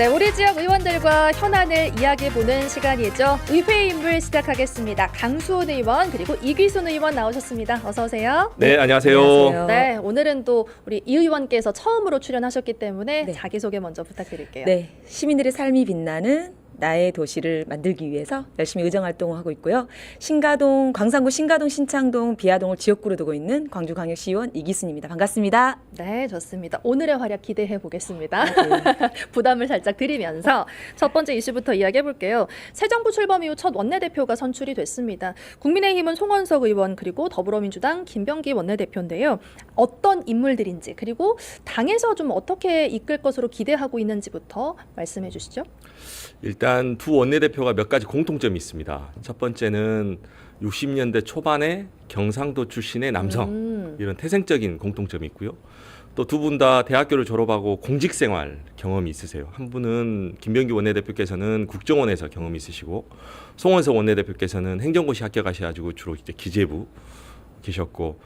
네, 우리 지역 의원들과 현안을 이야기해보는 시간이죠. 의회 인물 시작하겠습니다. 강수훈 의원 그리고 이귀순 의원 나오셨습니다. 어서 오세요. 네, 안녕하세요. 안녕하세요. 네, 오늘은 또 우리 이 의원께서 처음으로 출연하셨기 때문에 네. 자기소개 먼저 부탁드릴게요. 네, 시민들의 삶이 빛나는 나의 도시를 만들기 위해서 열심히 의정 활동을 하고 있고요. 신가동, 광산구 신가동, 신창동, 비아동을 지역구로 두고 있는 광주광역시의원 이기순입니다. 반갑습니다. 네, 좋습니다. 오늘의 활약 기대해 보겠습니다. 네. 부담을 살짝 드리면서 첫 번째 이슈부터 이야기해 볼게요. 새 정부 출범 이후 첫 원내대표가 선출이 됐습니다. 국민의힘은 송원석 의원 그리고 더불어민주당 김병기 원내대표인데요. 어떤 인물들인지 그리고 당에서 좀 어떻게 이끌 것으로 기대하고 있는지부터 말씀해 주시죠. 일단 두 원내대표가 몇 가지 공통점이 있습니다. 첫 번째는 60년대 초반에 경상도 출신의 남성, 이런 태생적인 공통점이 있고요. 또 두 분 다 대학교를 졸업하고 공직생활 경험이 있으세요. 한 분은 김병기 원내대표께서는 국정원에서 경험이 있으시고, 송원석 원내대표께서는 행정고시 합격하셔가지고 주로 이제 기재부 계셨고,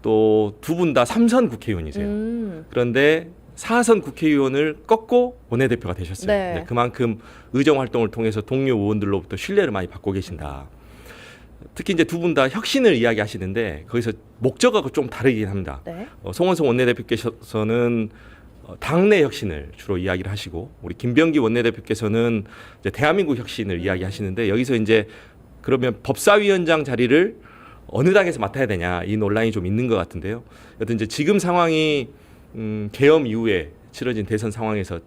또 두 분 다 3선 국회의원이세요. 그런데 4선 국회의원을 꺾고 원내대표가 되셨어요. 네. 네, 그만큼 의정 활동을 통해서 동료 의원들로부터 신뢰를 많이 받고 계신다. 특히 이제 두 분 다 혁신을 이야기하시는데 거기서 목적하고 좀 다르긴 합니다. 네. 송원석 원내대표께서는 당내 혁신을 주로 이야기를 하시고, 우리 김병기 원내대표께서는 이제 대한민국 혁신을 이야기하시는데, 여기서 이제 그러면 법사위원장 자리를 어느 당에서 맡아야 되냐, 이 논란이 좀 있는 것 같은데요. 여튼 이제 지금 상황이 계엄 이후에 치러진 대선 상황에서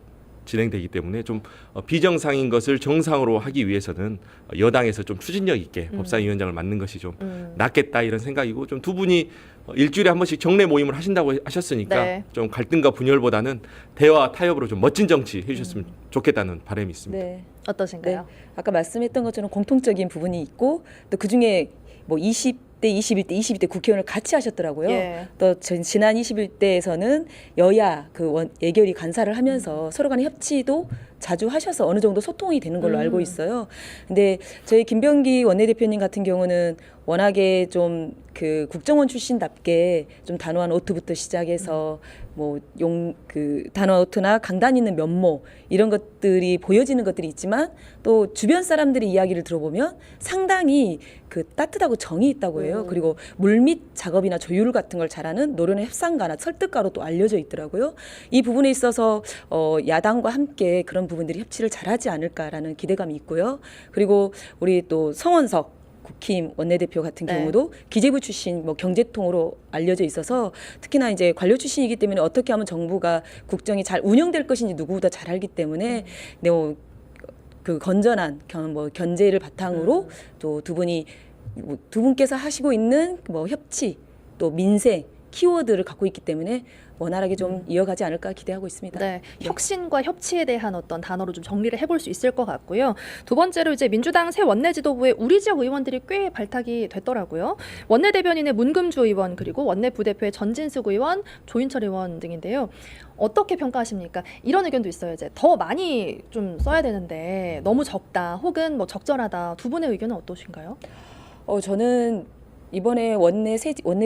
진행되기 때문에 좀 비정상인 것을 정상으로 하기 위해서는 여당에서 좀 추진력 있게 법사위원장을 맡는 것이 좀 낫겠다, 이런 생각이고, 좀 두 분이 일주일에 한 번씩 정례 모임을 하신다고 하셨으니까 네. 좀 갈등과 분열보다는 대화 타협으로 좀 멋진 정치 해주셨으면 좋겠다는 바람이 있습니다. 네. 어떠신가요? 네. 아까 말씀했던 것처럼 공통적인 부분이 있고, 또 그중에 뭐 20대, 21대, 22대 국회의원을 같이 하셨더라고요. 예. 또 지난 21대에서는 여야 예결위 간사를 하면서 서로 간의 협치도 자주 하셔서 어느 정도 소통이 되는 걸로 알고 있어요. 근데 저희 김병기 원내대표님 같은 경우는 워낙에 좀 그 국정원 출신답게 좀 단호한 오투부터 시작해서 뭐 단호한 오투나 강단 있는 면모, 이런 것들이 보여지는 것들이 있지만, 또 주변 사람들의 이야기를 들어보면 상당히 그 따뜻하고 정이 있다고 해요. 그리고 물밑 작업이나 조율 같은 걸 잘하는 노련한 협상가나 설득가로 또 알려져 있더라고요. 이 부분에 있어서 야당과 함께 그런 부분들이 협치를 잘하지 않을까라는 기대감이 있고요. 그리고 우리 또 성원석 국힘 원내대표 같은 네. 경우도 경우도 기재부 출신 뭐 경제통으로 알려져 있어서, 특히나 이제 관료 출신이기 때문에 어떻게 하면 정부가 국정이 잘 운영될 것인지 누구보다 잘 알기 때문에 그 건전한 견제를 바탕으로 또 두 분께서 하시고 있는 뭐 협치, 또 민생 키워드를 갖고 있기 때문에 원활하게 좀 이어가지 않을까 기대하고 있습니다. 네, 혁신과 협치에 대한 어떤 단어로 좀 정리를 해볼 수 있을 것 같고요. 두 번째로 이제 민주당 새 원내지도부에 우리 지역 의원들이 꽤 발탁이 됐더라고요. 원내대변인의 문금주 의원 그리고 원내 부대표의 전진숙 의원, 조인철 의원 등인데요. 어떻게 평가하십니까? 이런 의견도 있어요. 이제 더 많이 좀 써야 되는데 너무 적다, 혹은 뭐 적절하다. 두 분의 의견은 어떠신가요? 저는 이번에 원내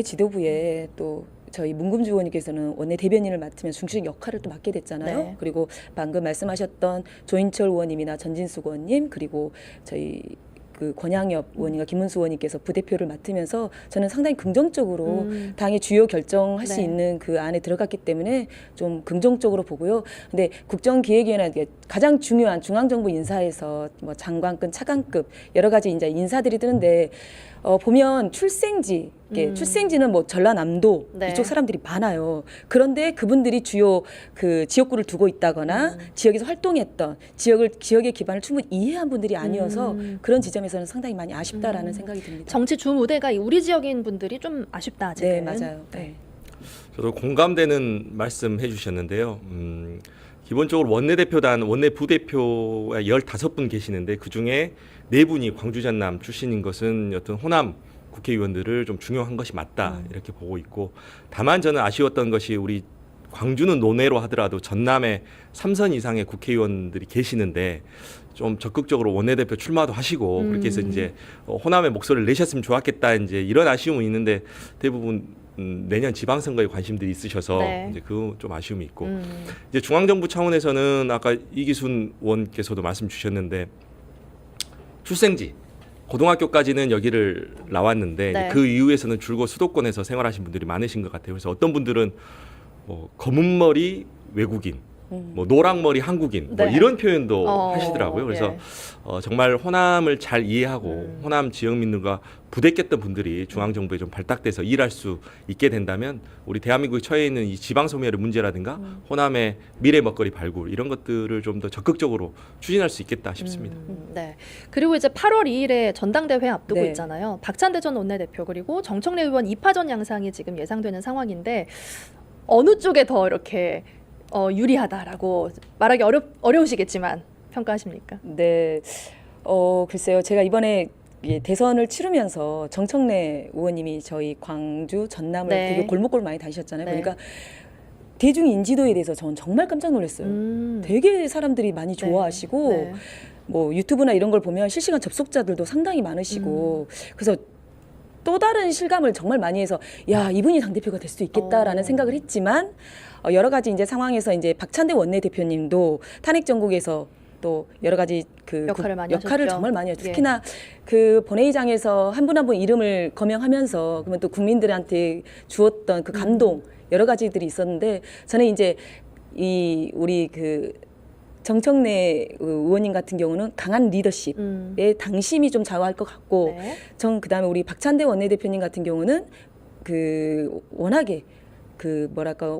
지도부에 또 저희 문금주 의원님께서는 원내 대변인을 맡으면 중심적 역할을 또 맡게 됐잖아요. 네. 그리고 방금 말씀하셨던 조인철 의원님이나 전진숙 의원님, 그리고 저희 그 권양엽 의원님과 김문수 의원님께서 부대표를 맡으면서 저는 상당히 긍정적으로 당의 주요 결정할 수 네. 있는 그 안에 들어갔기 때문에 좀 긍정적으로 보고요. 근데 국정기획위원회 가장 중요한 중앙정부 인사에서 뭐 장관급, 차관급 여러 가지 이제 인사들이 뜨는데 보면 출생지는 뭐 전라남도 네. 이쪽 사람들이 많아요. 그런데 그분들이 주요 그 지역구를 두고 있다거나 지역에서 활동했던 지역의 기반을 충분히 이해한 분들이 아니어서 그런 지점에서는 상당히 많이 아쉽다라는 생각이 듭니다. 정치 주무대가 우리 지역인 분들이 좀 아쉽다, 아직은. 네, 맞아요. 네. 저도 공감되는 말씀 해주셨는데요. 기본적으로 원내대표단, 원내부대표가 15분 계시는데 그중에 4분이 광주 전남 출신인 것은 여튼 호남 국회의원들을 좀 중용한 것이 맞다, 이렇게 보고 있고, 다만 저는 아쉬웠던 것이 우리 광주는 논외로 하더라도 전남에 3선 이상의 국회의원들이 계시는데 좀 적극적으로 원내대표 출마도 하시고 그렇게 해서 음. 이제 호남의 목소리를 내셨으면 좋았겠다 이제 이런 아쉬움은 있는데 대부분 내년 지방선거에 관심들이 있으셔서 네. 이제 그 좀 아쉬움이 있고 이제 중앙정부 차원에서는 아까 이기순 의원께서도 말씀 주셨는데 출생지 고등학교까지는 여기를 나왔는데 네. 그 이후에서는 줄곧 수도권에서 생활하신 분들이 많으신 것 같아요. 그래서 어떤 분들은 뭐 검은 머리 외국인, 뭐 노랑 머리 한국인 뭐 네. 이런 표현도 어, 하시더라고요. 그래서 예. 정말 호남을 잘 이해하고 호남 지역민들과 부대꼈던 분들이 중앙정부에 좀 발탁돼서 일할 수 있게 된다면 우리 대한민국에 처해 있는 이 지방 소멸의 문제라든가 호남의 미래 먹거리 발굴 이런 것들을 좀 더 적극적으로 추진할 수 있겠다 싶습니다. 네. 그리고 이제 8월 2일에 전당대회 앞두고 네. 있잖아요. 박찬대 전 원내대표 그리고 정청래 의원 2파전 양상이 지금 예상되는 상황인데 어느 쪽에 더 이렇게 유리하다라고 말하기 어려우시겠지만 평가하십니까? 네. 글쎄요. 제가 이번에 대선을 치르면서 정청래 의원님이 저희 광주, 전남을 네. 되게 골목골 많이 다니셨잖아요. 네. 그러니까 대중 인지도에 대해서 저는 정말 깜짝 놀랐어요. 되게 사람들이 많이 좋아하시고 네. 뭐 유튜브나 이런 걸 보면 실시간 접속자들도 상당히 많으시고 그래서 또 다른 실감을 정말 많이 해서 야 이분이 당대표가 될 수 있겠다라는 생각을 했지만 여러 가지 이제 상황에서 이제 박찬대 원내대표님도 탄핵 정국에서 또 여러 가지 역할을 많이 역할을 하셨죠. 정말 많이 했죠. 예. 특히나 그 본회의장에서 한 분 한 분 이름을 거명하면서 그러면 또 국민들한테 주었던 그 감동 여러 가지들이 있었는데 저는 이제 우리 정청래 의원님 같은 경우는 강한 리더십에 당심이 좀 좌우할 것 같고 네. 그다음에 우리 박찬대 원내대표님 같은 경우는 워낙에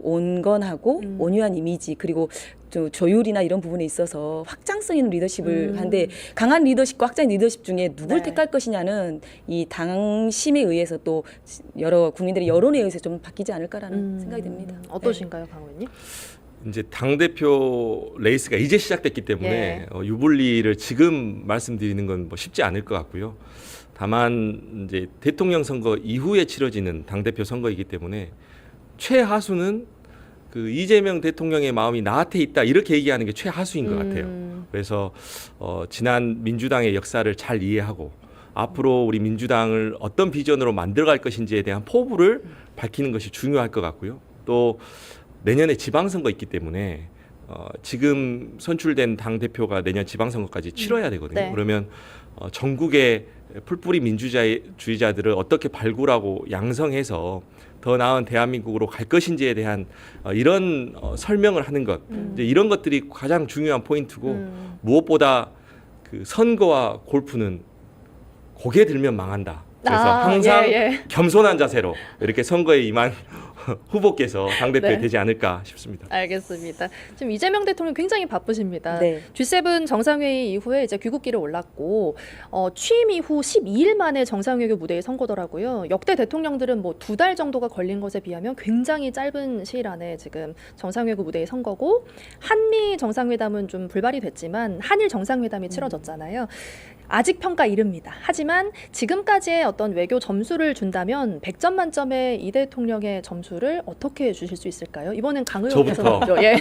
온건하고 온유한 이미지 그리고 조율이나 이런 부분에 있어서 확장성 있는 리더십을 하는데 강한 리더십과 확장 리더십 중에 누굴 네. 택할 것이냐는 이 당심에 의해서 또 여러 국민들의 여론에 의해서 좀 바뀌지 않을까라는 생각이 듭니다. 어떠신가요, 강 의원님? 이제 당 대표 레이스가 이제 시작됐기 때문에 예. 유불리를 지금 말씀드리는 건 뭐 쉽지 않을 것 같고요. 다만 이제 대통령 선거 이후에 치러지는 당 대표 선거이기 때문에 최하수는 이재명 대통령의 마음이 나한테 있다 이렇게 얘기하는 게 최하수인 것 같아요. 그래서 지난 민주당의 역사를 잘 이해하고 앞으로 우리 민주당을 어떤 비전으로 만들어갈 것인지에 대한 포부를 밝히는 것이 중요할 것 같고요. 또 내년에 지방선거 있기 때문에 지금 선출된 당 대표가 내년 지방선거까지 치러야 되거든요. 네. 그러면 전국의 풀뿌리 민주주의자들을 어떻게 발굴하고 양성해서 더 나은 대한민국으로 갈 것인지에 대한 이런 설명을 하는 것, 이제 이런 것들이 가장 중요한 포인트고 무엇보다 선거와 골프는 고개 들면 망한다. 그래서 항상 예. 겸손한 자세로 이렇게 선거에 임한 후보께서 당대표에 네. 되지 않을까 싶습니다. 알겠습니다. 지금 이재명 대통령 굉장히 바쁘십니다. 네. G7 정상회의 이후에 이제 귀국길에 올랐고 취임 이후 12일 만에 정상회의 무대에 선 거더라고요. 역대 대통령들은 뭐 2달 정도가 걸린 것에 비하면 굉장히 짧은 시일 안에 지금 정상회의 무대에 선 거고 한미 정상회담은 좀 불발이 됐지만 한일 정상회담이 치러졌잖아요. 아직 평가 이릅니다. 하지만 지금까지의 어떤 외교 점수를 준다면 100점 만점에 이 대통령의 점수를 어떻게 주실 수 있을까요? 이번엔 강 의원께서 저부터. 먼저. 예.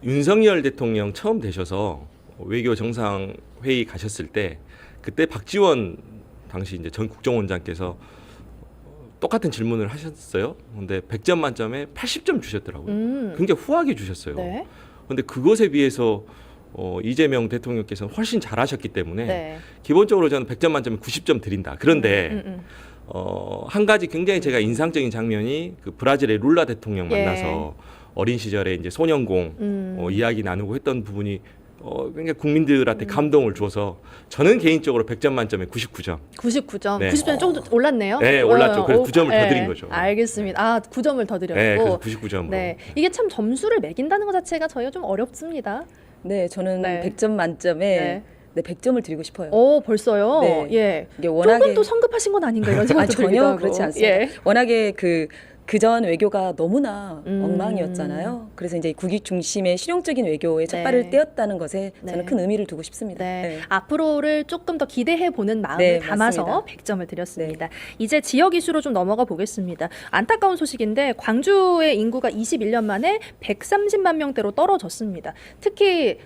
윤석열 대통령 처음 되셔서 외교 정상 회의 가셨을 때 그때 박지원 당시 이제 전 국정원장께서 똑같은 질문을 하셨어요. 근데 100점 만점에 80점 주셨더라고요. 굉장히 후하게 주셨어요. 네. 근데 그것에 비해서 이재명 대통령께서는 훨씬 잘하셨기 때문에 네. 기본적으로 저는 100점 만점에 90점 드린다. 그런데 한 가지 굉장히 제가 인상적인 장면이 브라질의 룰라 대통령 예. 만나서 어린 시절에 이제 소년공 이야기 나누고 했던 부분이 굉장히 국민들한테 감동을 줘서 저는 개인적으로 100점 만점에 99점. 99점. 네. 90점이 좀 올랐네요. 네, 올랐죠. 그래서 9점을 더 네. 드린 거죠. 알겠습니다. 9점을 더 드렸고. 네, 그래서 99점으로. 네. 이게 참 점수를 매긴다는 것 자체가 저희가 좀 어렵습니다. 네, 저는 네. 100점 만점에 100점을 드리고 싶어요. 벌써요? 네. 예. 이게 워낙에 조금 또 성급하신 건 아닌가 이런 생각도 들기도 전혀 하고. 그렇지 않습니다. 예. 워낙에 그전 외교가 너무나 음. 엉망이었잖아요. 그래서 이제 국익 중심의 실용적인 외교에 첫발을 네. 떼었다는 것에 저는 네. 큰 의미를 두고 싶습니다. 네. 네. 앞으로를 조금 더 기대해 보는 마음을 네, 담아서 맞습니다. 100점을 드렸습니다. 이제 지역 이슈로 좀 넘어가 보겠습니다. 안타까운 소식인데 광주의 인구가 21년 만에 130만 명대로 떨어졌습니다. 특히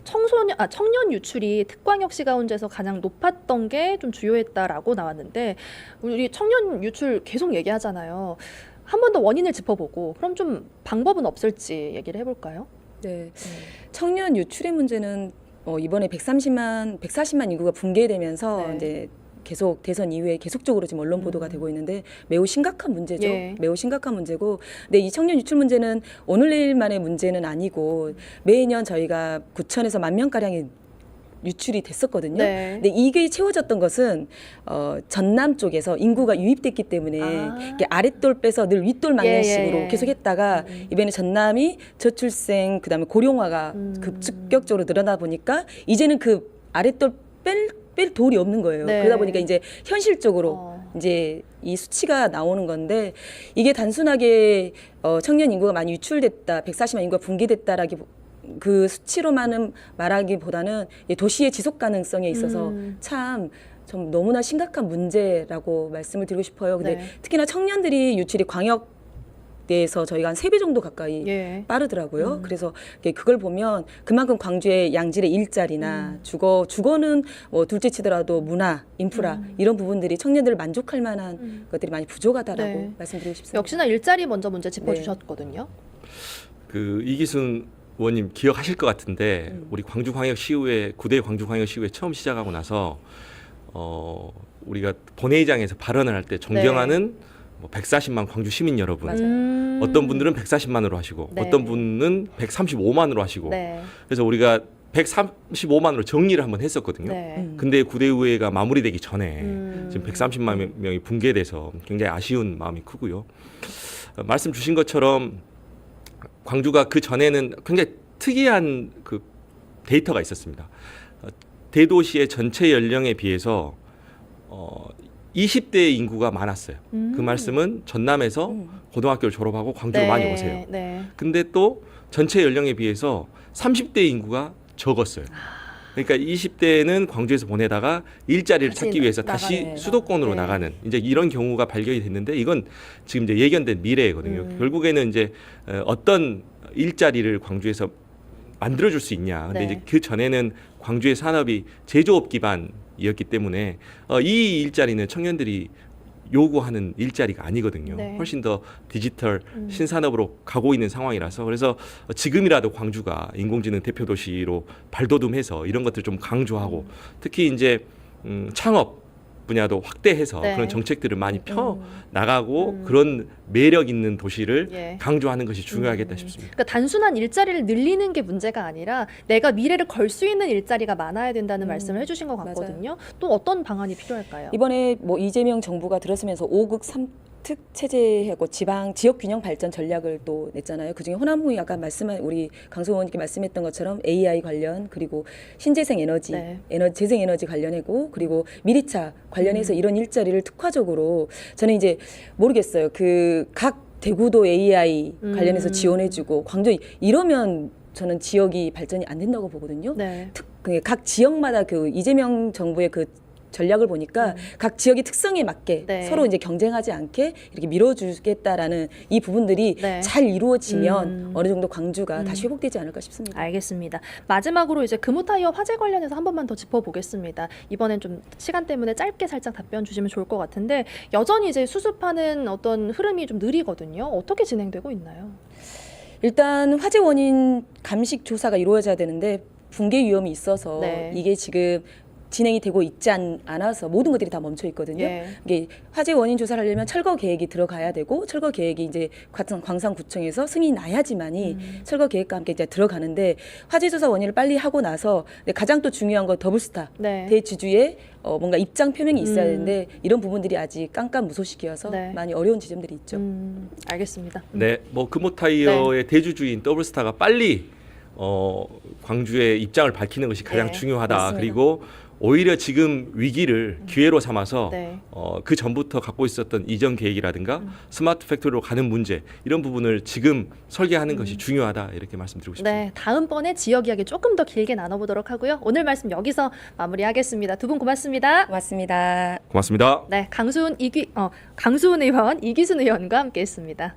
청년 유출이 특광역시 가운데서 가장 높았던 게 좀 주요했다라고 나왔는데 우리 청년 유출 계속 얘기하잖아요. 한 번 더 원인을 짚어보고 그럼 좀 방법은 없을지 얘기를 해볼까요? 네. 청년 유출의 문제는 이번에 140만 인구가 붕괴되면서 네. 이제 계속 대선 이후에 계속적으로 지금 언론 보도가 되고 있는데 매우 심각한 문제죠. 예. 매우 심각한 문제고, 근데 이 청년 유출 문제는 오늘 내일만의 문제는 아니고 매년 저희가 9천에서 1만 명 가량이 유출이 됐었거든요. 네. 근데 이게 채워졌던 것은 전남 쪽에서 인구가 유입됐기 때문에 이렇게 아랫돌 빼서 늘 윗돌 막는 예, 예, 식으로 예. 계속 했다가 이번에 전남이 저출생 그다음에 고령화가 음. 급격적으로 늘어나 보니까 이제는 그 아랫돌 뺄 돌이 없는 거예요. 네. 그러다 보니까 이제 현실적으로 어. 이제 이 수치가 나오는 건데, 이게 단순하게 청년 인구가 많이 유출됐다, 140만 인구가 붕괴됐다라기 그 수치로만은 말하기보다는 이 도시의 지속 가능성에 있어서 참 좀 너무나 심각한 문제라고 말씀을 드리고 싶어요. 근데 네. 특히나 청년들이 유출이 광역대에서 저희가 한 3배 정도 가까이 예. 빠르더라고요. 그래서 그걸 보면 그만큼 광주의 양질의 일자리나 주거는 뭐 둘째 치더라도 문화, 인프라 이런 부분들이 청년들을 만족할 만한 것들이 많이 부족하다라고 네. 말씀드리고 싶습니다. 역시나 일자리 먼저 문제 네. 짚어주셨거든요. 그 이기순 의원님 기억하실 것 같은데 우리 광주광역시의회 9대 광주광역시의회 처음 시작하고 나서 우리가 본회의장에서 발언을 할 때 존경하는 뭐 140만 광주 시민 여러분, 맞아요. 어떤 분들은 140만으로 하시고 네. 어떤 분은 135만으로 하시고 네. 그래서 우리가 135만으로 정리를 한번 했었거든요. 네. 근데 9대 의회가 마무리되기 전에 음. 지금 130만 명이 붕괴돼서 굉장히 아쉬운 마음이 크고요. 말씀 주신 것처럼 광주가 그 전에는 굉장히 특이한 그 데이터가 있었습니다. 대도시의 전체 연령에 비해서 20대 인구가 많았어요. 그 말씀은 전남에서 고등학교를 졸업하고 광주로 네. 많이 오세요. 네. 근데 또 전체 연령에 비해서 30대 인구가 적었어요. 그러니까 20대는 광주에서 보내다가 일자리를 다시 찾기 위해서 다시 나가네. 수도권으로 네. 나가는 이제 이런 경우가 발견이 됐는데 이건 지금 이제 예견된 미래거든요. 결국에는 이제 어떤 일자리를 광주에서 만들어줄 수 있냐. 근데 네. 이제 그 전에는 광주의 산업이 제조업 기반이었기 때문에 이 일자리는 청년들이 요구하는 일자리가 아니거든요. 네. 훨씬 더 디지털 신산업으로 가고 있는 상황이라서 그래서 지금이라도 광주가 인공지능 대표 도시로 발돋움해서 이런 것들 좀 강조하고 특히 이제 창업 분야도 확대해서 네. 그런 정책들을 많이 펴 나가고 그런 매력 있는 도시를 예. 강조하는 것이 중요하겠다 싶습니다. 그러니까 단순한 일자리를 늘리는 게 문제가 아니라 내가 미래를 걸 수 있는 일자리가 많아야 된다는 말씀을 해주신 것 같거든요. 또 어떤 방안이 필요할까요? 이번에 뭐 이재명 정부가 들었으면서 5극 3특 체제하고 지역 균형 발전 전략을 또 냈잖아요. 그중에 호남이 아까 말씀한 우리 강소 의원님께 말씀했던 것처럼 AI 관련, 그리고 신재생 에너지, 네. 재생 에너지 관련이고, 그리고 미리차 관련해서 이런 일자리를 특화적으로 저는 이제 모르겠어요. 그 각 대구도 AI 관련해서 지원해주고 광주 이러면 저는 지역이 발전이 안 된다고 보거든요. 네. 각 지역마다 그 이재명 정부의 그 전략을 보니까 각 지역의 특성에 맞게 네. 서로 이제 경쟁하지 않게 이렇게 밀어주겠다라는 이 부분들이 네. 잘 이루어지면 어느 정도 광주가 다시 회복되지 않을까 싶습니다. 알겠습니다. 마지막으로 이제 금호타이어 화재 관련해서 한 번만 더 짚어보겠습니다. 이번엔 좀 시간 때문에 짧게 살짝 답변 주시면 좋을 것 같은데 여전히 이제 수습하는 어떤 흐름이 좀 느리거든요. 어떻게 진행되고 있나요? 일단 화재 원인 감식 조사가 이루어져야 되는데 붕괴 위험이 있어서 네. 이게 지금 진행이 되고 있지 않아서 모든 것들이 다 멈춰 있거든요. 예. 이게 화재 원인 조사를 하려면 철거 계획이 들어가야 되고 철거 계획이 이제 광산구청에서 승인이 나야지만이 철거 계획과 함께 이제 들어가는데 화재 조사 원인을 빨리 하고 나서 가장 또 중요한 건 더블스타 네. 대주주의 뭔가 입장 표명이 있어야 되는데 이런 부분들이 아직 깜깜무소식이어서 네. 많이 어려운 지점들이 있죠. 알겠습니다. 네, 뭐 금호타이어의 대주주인 더블스타가 빨리 광주의 입장을 밝히는 것이 가장 네, 중요하다. 맞습니다. 그리고 오히려 지금 위기를 기회로 삼아서 네. 그 전부터 갖고 있었던 이전 계획이라든가 스마트 팩토리로 가는 문제 이런 부분을 지금 설계하는 것이 중요하다 이렇게 말씀드리고 싶습니다. 네, 다음번에 지역 이야기 조금 더 길게 나눠보도록 하고요. 오늘 말씀 여기서 마무리하겠습니다. 두 분 고맙습니다. 고맙습니다. 고맙습니다. 네, 강수훈 의원, 이기순 의원과 함께했습니다.